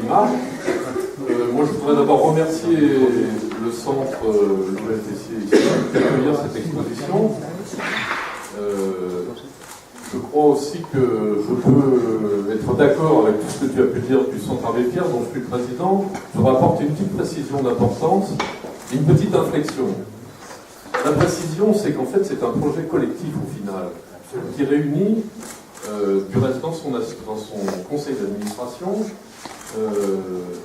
Marc. Moi, je voudrais d'abord remercier le centre Nouvelle Tessier ici d'accueillir cette exposition. Je crois aussi que je peux être d'accord avec tout ce que tu as pu dire du Centre Abbé Pierre, dont je suis le président. Je voudrais apporter une petite précision d'importance et une petite inflexion. La précision, c'est qu'en fait, c'est un projet collectif au final, qui réunit, du reste dans son conseil d'administration,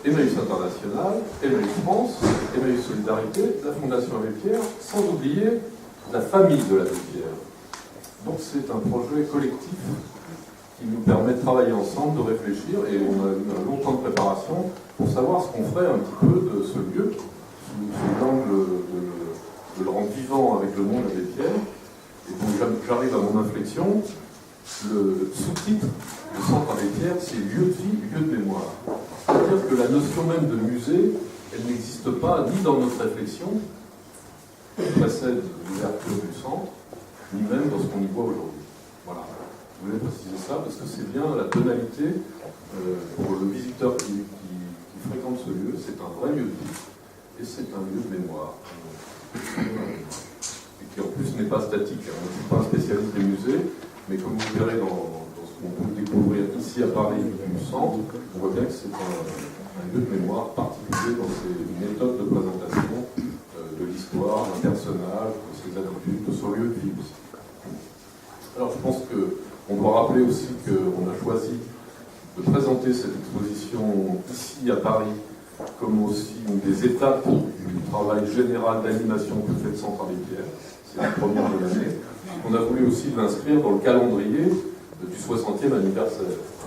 Emmaüs International, Emmaüs France, Emmaüs Solidarité, la Fondation Abbé Pierre, sans oublier la famille de l'Abbé Pierre. Donc c'est un projet collectif qui nous permet de travailler ensemble, de réfléchir, et on a eu un long temps de préparation pour savoir ce qu'on ferait un petit peu de ce lieu, sous l'angle de le rendre vivant avec le monde Abbé Pierre. Et donc j'arrive à mon inflexion. Le sous-titre du Centre Abbé Pierre, c'est lieu de vie, lieu de mémoire. C'est-à-dire que la notion même de musée, elle n'existe pas ni dans notre réflexion, qui précède l'ouverture du centre, ni même dans ce qu'on y voit aujourd'hui. Voilà. Je voulais préciser ça parce que c'est bien la tonalité pour le visiteur qui fréquente ce lieu. C'est un vrai lieu de vie et c'est un lieu de mémoire. Et qui en plus n'est pas statique. Je ne suis pas un spécialiste des musées, mais comme vous verrez dans ce qu'on peut découvrir ici à Paris du centre, on voit bien que c'est un lieu de mémoire particulier dans ses méthodes de présentation de l'histoire, d'un personnage, de ses attitudes, de son lieu de vie aussi. Alors je pense qu'on doit rappeler aussi qu'on a choisi de présenter cette exposition ici à Paris comme aussi une des étapes du travail général d'animation que fait le Centre Abbé Pierre. C'est la première de l'année. On a voulu aussi l'inscrire dans le calendrier du 60e anniversaire.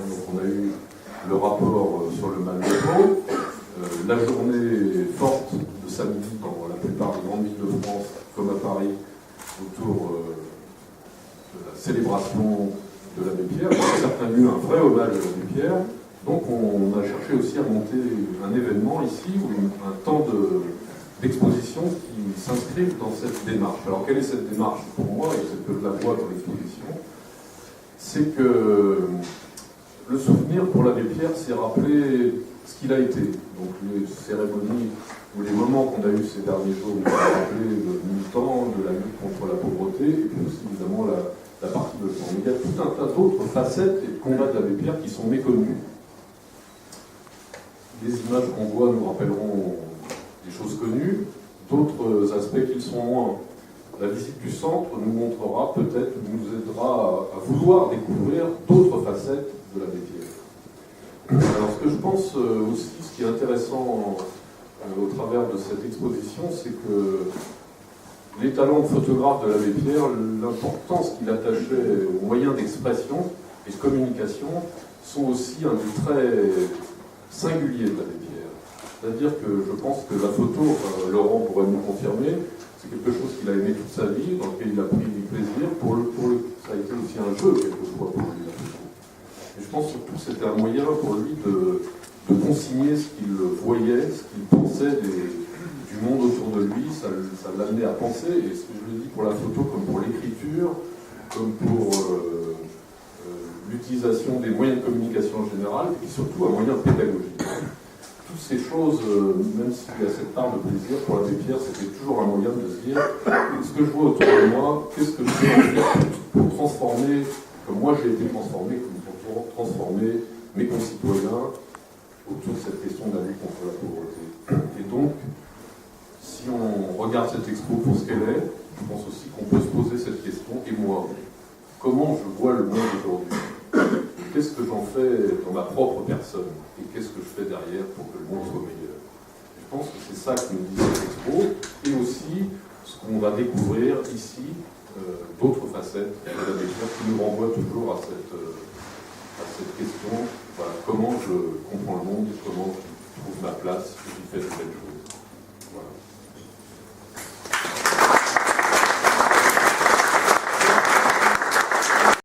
Donc on a eu le rapport sur le mal-logement, la journée forte de samedi dans la plupart des grandes villes de France, comme à Paris, autour de la célébration de l'Abbé Pierre. Dans certains lieux, un vrai hommage à l'Abbé Pierre. Donc on a cherché aussi à monter un événement ici, ou un temps d'exposition qui s'inscrive dans cette démarche. Alors quelle est cette démarche pour moi, et c'est que je la vois dans l'exposition, c'est que le souvenir pour l'Abbé Pierre, c'est rappeler ce qu'il a été. Donc les cérémonies ou les moments qu'on a eus ces derniers jours, nous ont rappelé le militant, de la lutte contre la pauvreté, et puis aussi évidemment la partie de sang. Mais il y a tout un tas d'autres facettes et de combats de l'Abbé Pierre qui sont méconnus. Les images qu'on voit nous rappelleront des choses connues, d'autres aspects qui le sont moins. La visite du centre nous montrera peut-être, nous aidera à vouloir découvrir d'autres facettes de l'Abbé Pierre. Alors ce que je pense aussi, ce qui est intéressant au travers de cette exposition, c'est que les talents de photographe de l'Abbé Pierre, l'importance qu'il attachait aux moyens d'expression et de communication, sont aussi un des traits singuliers de l'Abbé Pierre. C'est-à-dire que je pense que la photo, Laurent pourrait nous confirmer, c'est quelque chose qu'il a aimé toute sa vie, dans lequel il a pris du plaisir. Ça a été aussi un jeu, quelquefois, pour lui, la photo. Et je pense surtout que c'était un moyen pour lui de consigner ce qu'il voyait, ce qu'il pensait du monde autour de lui. Ça l'amenait à penser, et ce que je le dis pour la photo, comme pour l'écriture, comme pour l'utilisation des moyens de communication en général, et surtout un moyen pédagogique. Toutes ces choses, même s'il y a cette part de plaisir, pour l'Abbé Pierre, c'était toujours un moyen de se dire ce que je vois autour de moi, qu'est-ce que je peux en faire pour transformer, comme moi j'ai été transformé, pour transformer mes concitoyens autour de cette question de la lutte contre la pauvreté. Et donc, si on regarde cette expo pour ce qu'elle est, je pense aussi qu'on peut se poser cette question, et moi, comment je vois le monde aujourd'hui? Qu'est-ce que j'en fais dans ma propre personne? Et qu'est-ce que je fais derrière pour que le monde soit meilleur? Je pense que c'est ça que nous dit cette expo, et aussi ce qu'on va découvrir ici, d'autres facettes de l'Abbé Pierre qui nous renvoient toujours à cette question, voilà, comment je comprends le monde, comment je trouve ma place, et je fais de belles choses. Voilà.